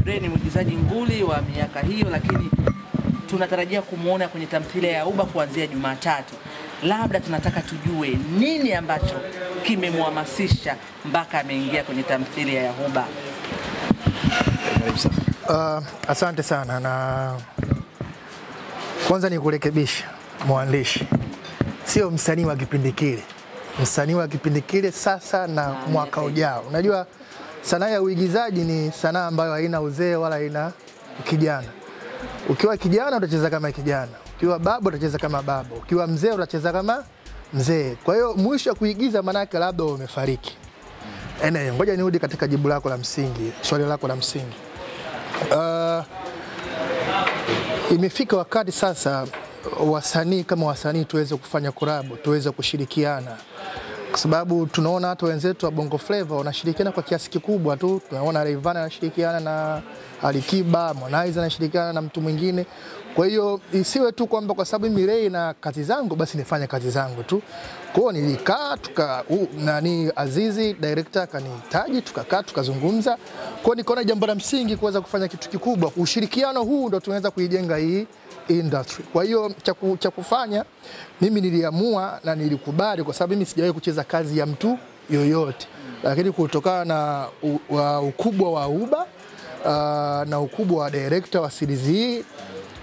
Ray ni mwigizaji nguli wa miaka hiyo, lakini tunatarajia kumuona kwenye tamthilia ya Uba kuanzia Jumatatu. Labda tunataka tujue nini ambacho kimemhamasisha mpaka ameingia kwenye tamthilia ya Uba. Asante sana, na kwanza ni kurekebisha mwandishi. Sio msanii wa kipindi kile. Msanii wa kipindi kile sasa na mwaka ujao. Unajua sanaa ya uigizaji ni sanaa ambayo haina uzee wala haina kijana. Ukiwa kijana utacheza kama kijana. Ukiwa baba utacheza kama baba. Ukiwa mzee utacheza kama mzee. Kwa hiyo mwisho wa kuigiza maana yake labda umefariki. Ngoja nirudi katika jibu lako la msingi, swali lako la msingi. Imefika wakati sasa wasanii kama wasanii tuweze kufanya collab, tuweze kushirikiana. Kwa sababu tunaona hata wenzetu wa Bongo Flava wanashirikiana kwa kiasi kikubwa tu. Tunaona Rayvanny anashirikiana na Alikiba, Harmonize anashirikiana na mtu mwingine. Kwa hiyo isiwe tu kwamba kwa sababu mimi Ray na kazi zangu basi nifanye kazi zangu tu. Kwa hiyo nilikaa Azizi director akanihitaji, tukakaa tukazungumza. Kwa hiyo nikaona jambo la msingi kuweza kufanya kitu kikubwa. Ushirikiano huu ndio tunaweza kuijenga hii industry. Kwa hiyo cha kufanya mimi niliamua na nilikubali, kwa sababu mimi sijawahi kucheza kazi ya mtu yoyote. Lakini kutokana na ukubwa wa Uba na ukubwa wa director wa series hii,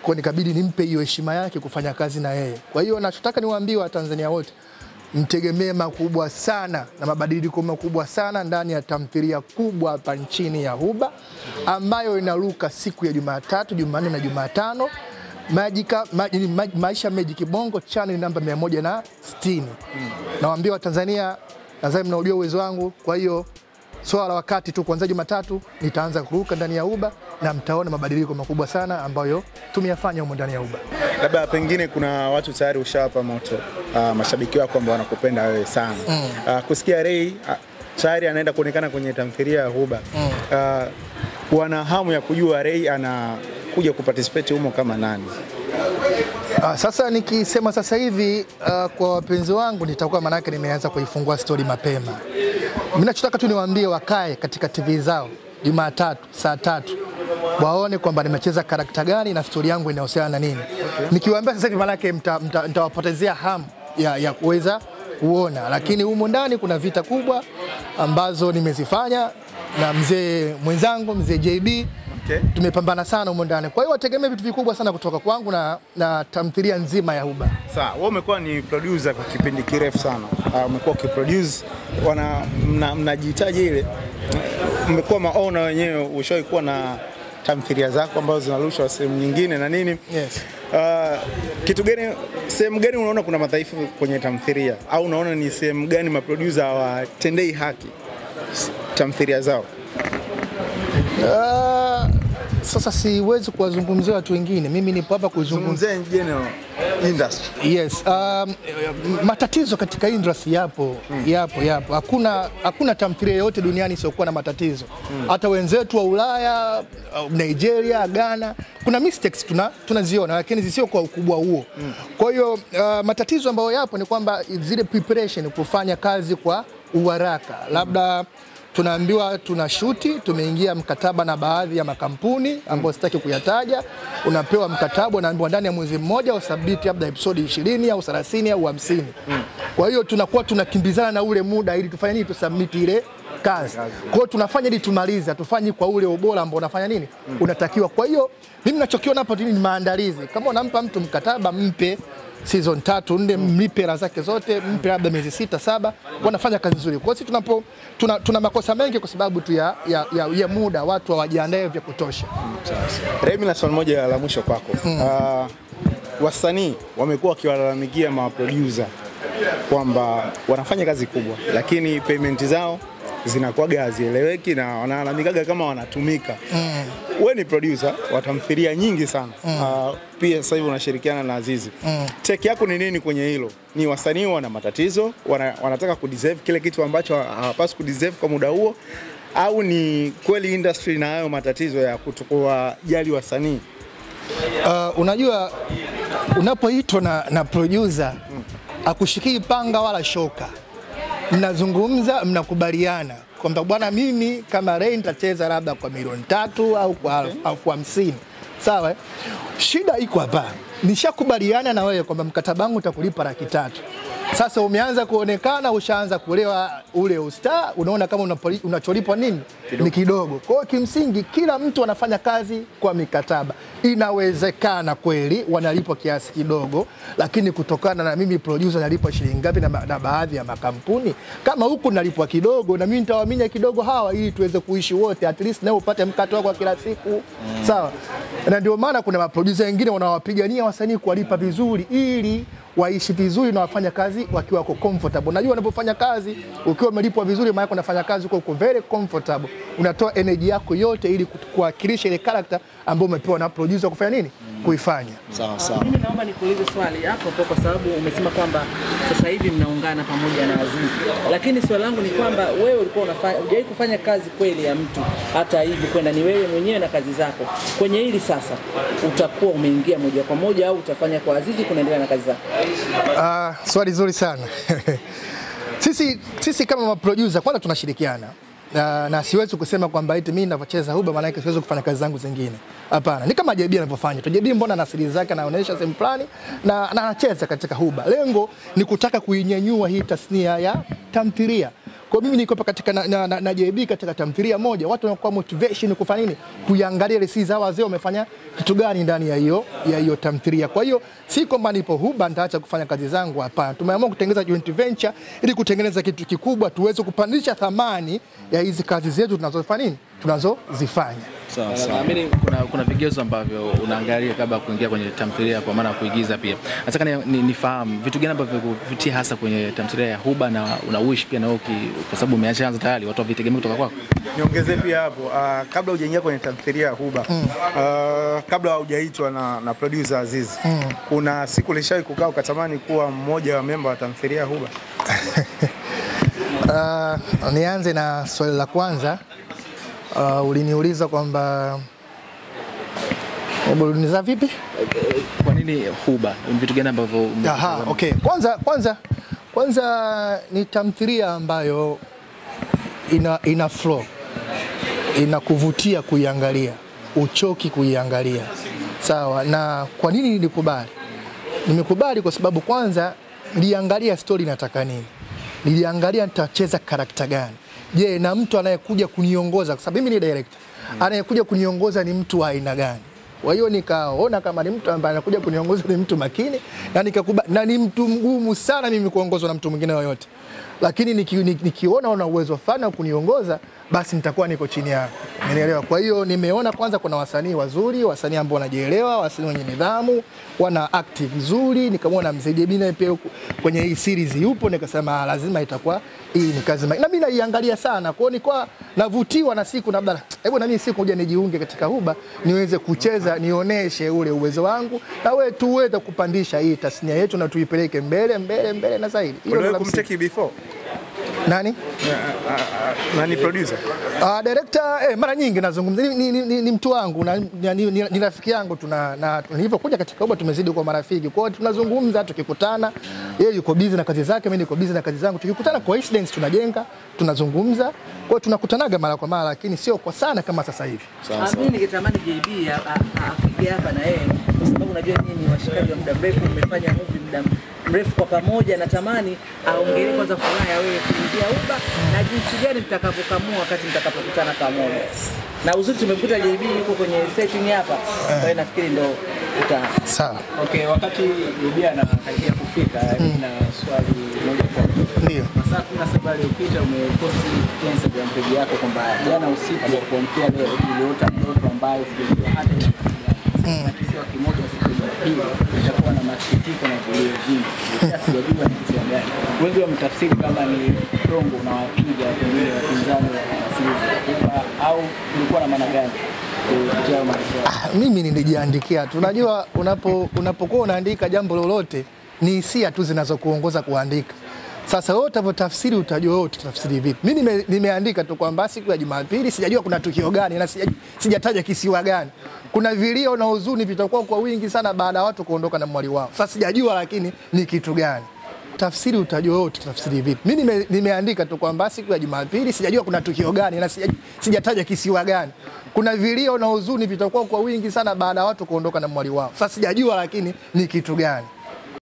kwa nikabidi nimpe hiyo heshima yake kufanya kazi na yeye. Kwa hiyo nachotaka niwaambie Watanzania wote, mtegemee makubwa sana na mabadiliko makubwa sana ndani ya tamthilia kubwa hapa nchini ya Uba, ambayo inaruka siku ya Jumatatu, Jumanne na Jumatano. Maisha Magic Bongo channel namba 160. Nawaambia Watanzania, nadhani mnaujua uwezo wangu. Kwa hiyo swala la wakati tu, kuanzia Jumatatu nitaanza kuruka ndani ya Uba na mtaona mabadiliko makubwa sana ambayo tumeyafanya huko ndani ya Uba. Labda pengine kuna watu tayari ushawapa moto mashabiki wako ambao wanakupenda wewe sana. Kusikia Ray tayari anaenda kuonekana kwenye tamthilia ya Uba. Wana hamu ya kujua Ray anakuja kuparticipate humo kama nani? Sasa nikisema sasa hivi kwa wapenzi wangu nitakuwa manake nimeanza kuifungua story mapema. Mimi nachotaka tu niwaambie wakae katika TV zao Jumatatu saa 3 waone kwamba nimecheza karakta gani na story yangu inahusiana na nini. Nikiwaambia sasa hivi manake mtawapotezea hamu ya kuweza kuona, lakini humo ndani kuna vita kubwa ambazo nimezifanya na mzee mwenzangu mzee JB. Tumepambana sana humo ndani. Kwa hiyo wategemee vitu vikubwa sana kutoka kwangu na tamthilia nzima ya Uba. Sawa, wewe umekuwa ni producer kwa kipindi kirefu sana. Umekuwa ukiproduce, mnajitaji ile. Umekuwa maona wenyewe, ushawahi kuwa na tamthilia zako ambazo zinarushwa sehemu nyingine na nini? Yes. Kitu gani, sehemu gani unaona kuna madhaifu kwenye tamthilia, au unaona ni sehemu gani maproducer hawatendei haki tamthilia zao? Sasa siwezi kuwazungumzia watu wengine. Mimi nipo hapa kuzungumzia general industry. Yes. Matatizo katika industry yapo. Hakuna tamthilia yote duniani isiyokuwa na matatizo. Hata wenzetu wa Ulaya, Nigeria, Ghana, kuna mistakes tunaziona, lakini zisio kwa ukubwa huo. Kwa hiyo matatizo ambayo yapo ni kwamba zile preparation, kufanya kazi kwa uharaka. Labda tunaambiwa tunashuti, tumeingia mkataba na baadhi ya makampuni ambao sitaki kuyataja. Unapewa mkataba, unaambiwa ndani ya mwezi mmoja usubmit labda episode 20 au 30 au 50. Kwa hiyo tunakuwa tunakimbizana na ule muda ili tufanye nini, tusubmit ile kazi. Kwa hiyo tunafanya ili tumalize, tufanye kwa ule ubora ambao unafanya nini unatakiwa. Kwa hiyo mimi ninachokiona hapo ni maandalizi. Kama unampa mtu mkataba, mpe season 3 4, mlipe hela zake zote, mpe labda miezi 6 7, wanafanya kazi nzuri. Kwa hiyo sisi tuna makosa mengi kwa sababu tu ya muda, watu hawajiandae vya kutosha. Ray, na swali moja la mwisho kwako. Wasanii wamekuwa wakiwalalamikia maproducer kwamba wanafanya kazi kubwa lakini payment zao zinakuwa hazieleweki na wanalalamikaga kama wanatumika. Wewe ni producer wa tamthilia nyingi sana. Pia sasa hivi unashirikiana na Azizi. Take yako ni nini kwenye hilo? Ni wasanii wana matatizo, wanataka kudeserve kile kitu ambacho hawapaswi kudeserve kwa muda huo, au ni kweli industry na hayo matatizo ya kutokuwa jali wasanii? Unajua unapoitwa na producer akushikii panga wala shoka. Mnazungumza, mnakubaliana. kwamba bwana, mimi kama Ray nitacheza labda kwa milioni 3 au kwa 50,000. Sawa? Shida iko hapa. Nishakubaliana na wewe kwamba mkataba wangu utakulipa 300,000. Sasa umeanza kuonekana, ushaanza kulewa ule usta, unaona kama unacholipwa nini ni kidogo. Kwa hiyo kimsingi kila mtu anafanya kazi kwa mikataba. Inawezekana kweli wanalipwa kiasi kidogo, lakini kutokana na mimi producer nalipwa shilingi ngapi na baadhi ya makampuni, kama huku nalipwa kidogo na mimi nitawaaminia kidogo hawa ili tuweze kuishi wote, at least na upate mkato wako kila siku. Sawa? Na ndio maana kuna maproducer wengine wanawapigania wasanii kuwalipa vizuri ili waishi vizuri na wafanya kazi wakiwa wako comfortable. Unajua unapofanya kazi ukiwa umelipwa vizuri, maana unafanya kazi uko very comfortable. Unatoa energy yako yote ili kuwakilisha ile character ambayo umepewa na producer kufanya nini? Kuifanya. Sawa sawa. Mimi naomba nikuulize swali hapo hapo kwa sababu umesema kwamba sasa hivi mnaungana pamoja na Aziz. Lakini swali langu ni kwamba wewe ulikuwa hujawahi kufanya kazi kweli ya mtu hata hivi kwenda ni wewe mwenyewe na kazi zako. Kwenye hili sasa utakuwa umeingia moja kwa moja au utafanya kwa Aziz kunaendelea na kazi zako? Swali zuri sana. Sisi kama maproducer kwanza tunashirikiana. Na siwezi kusema kwamba eti mimi ninavyocheza huba maana yake siwezi kufanya kazi zangu zingine. Hapana, ni kama JB anavyofanya. JB mbona na siri zake anaonyesha sehemu fulani na anacheza katika huba. Lengo ni kutaka kuinyanyua hii tasnia ya tamthilia. Kwa mimi niko katika na JB katika tamthilia moja, watu wanakuwa motivation kufanya nini? Kuiangalia ile season wazee wamefanya kitu gani ndani ya hiyo tamthilia. Kwa hiyo si kwamba nipo huba nitaacha kufanya kazi zangu, hapana. Tumeamua kutengeneza joint venture ili kutengeneza kitu kikubwa tuweze kupandisha thamani ya hizi kazi zetu tunazofanya nini? Tunazozifanya. Sawa sawa. Naamini kuna vigezo ambavyo unaangalia kabla kuingia kwenye tamthilia kwa maana kuigiza pia. Nataka nifahamu vitu gani ambavyo vikuvutia hasa kwenye tamthilia ya Huba na unawish pia na wewe kwa sababu umeanza tayari watu wavitegemea kutoka kwako. Niongezee pia hapo kabla hujaingia kwenye tamthilia ya Huba, kabla hujaitwa na producer Aziz, kuna siku ulishawahi kukaa ukatamani kuwa mmoja wa member wa tamthilia ya Huba? Nianze na swali la kwanza. Uliniuliza kwamba uliniuliza vipi? Kwa nini Huba? Vitu gani ambavyo okay. Kwanza ni tamthilia ambayo ina flow. Inakuvutia kuiangalia, uchoki kuiangalia. Sawa, na kwa nini nilikubali? Nimekubali kwa sababu kwanza niliangalia story nataka nini. Niliangalia nitacheza karakta gani. Je, na mtu anayekuja kuniongoza kwa sababu mimi ni director. Anayekuja kuniongoza ni mtu wa aina gani? Kwa hiyo nikaona kama ni mtu ambaye anakuja kuniongoza ni mtu makini na nikakubali, na ni mtu mgumu sana mimi kuongozwa na mtu mwingine yoyote. Lakini nikiona una uwezo fulani wa kuniongoza basi nitakuwa niko chini yako. Umeelewa? Kwa hiyo nimeona kwanza kuna wasanii wazuri, wasanii ambao wanajielewa, wasanii wenye nidhamu, wana active vizuri. Nikamwona Mzee Jebina pia kwenye hii series yupo, nikasema lazima itakuwa hii ni kazi. Na mimi naiangalia sana. Kwa hiyo nilikuwa navutiwa na siku labda hebu na mimi siku moja nijiunge katika Huba niweze kucheza, nioneshe ule uwezo wangu na wewe tuweze kupandisha hii tasnia yetu na tuipeleke mbele na zaidi. Hilo ndio kumcheki before. Nani? Nani producer? Director mara nyingi nazungumza ni mtu wangu na ni rafiki yangu, nilipokuja katika Huba tumezidi kuwa marafiki. Kwa hiyo tunazungumza tukikutana, yeye yuko busy na kazi zake, mimi niko busy na kazi zangu. Tukikutana coincidence tunajenga, tunazungumza. Kwa hiyo tunakutanaga mara kwa mara lakini sio kwa sana kama sasa hivi. Mimi ningetamani JB afike hapa na yeye kwa sababu unajua nyinyi washikaji wa muda mrefu mmefanya movie muda mrefu kwa pamoja, natamani aongelee kwanza furaha ya wewe kuingia Huba na jinsi gani mtakapokamua wakati mtakapokutana pamoja. Na uzuri tumekuta JB yuko kwenye setting hapa. Kwa hiyo nafikiri ndio sawa. Okay, wakati JB anakaribia kufika na swali moja kwa moja. Ndio. Sasa kuna sababu iliyopita umeposti kwenye Instagram page yako kwamba jana usiku kwa kuamkia leo niliota ndoto ambayo sijajua hata kwa kimoja siku hii itakuwa na masikitiko na vilio vingi. Sijajua ni kitu gani. Wengi wametafsiri kama ni dongo unawapiga pengine wapinzani wa Aziz au kulikuwa na maana gani? Mimi nilijiandikia. Tunajua unapokuwa unaandika jambo lolote ni hisia tu zinazokuongoza kuandika. Sasa wewe utavotafsiri utajua wewe utafsiri vipi. Mimi nimeandika tu kwamba siku ya Jumapili sijajua kuna tukio gani na sijataja kisiwa gani. Kuna vilio na huzuni vitakuwa kwa wingi sana baada ya watu kuondoka na mwali wao. Sasa sijajua lakini ni kitu gani. tafsiri utajua wewe utafsiri vipi. Mimi nimeandika tu kwamba siku ya Jumapili sijajua kuna tukio gani na sijataja kisiwa gani. Kuna vilio na huzuni vitakuwa kwa wingi sana baada ya watu kuondoka na mwali wao. Sasa sijajua lakini ni kitu gani.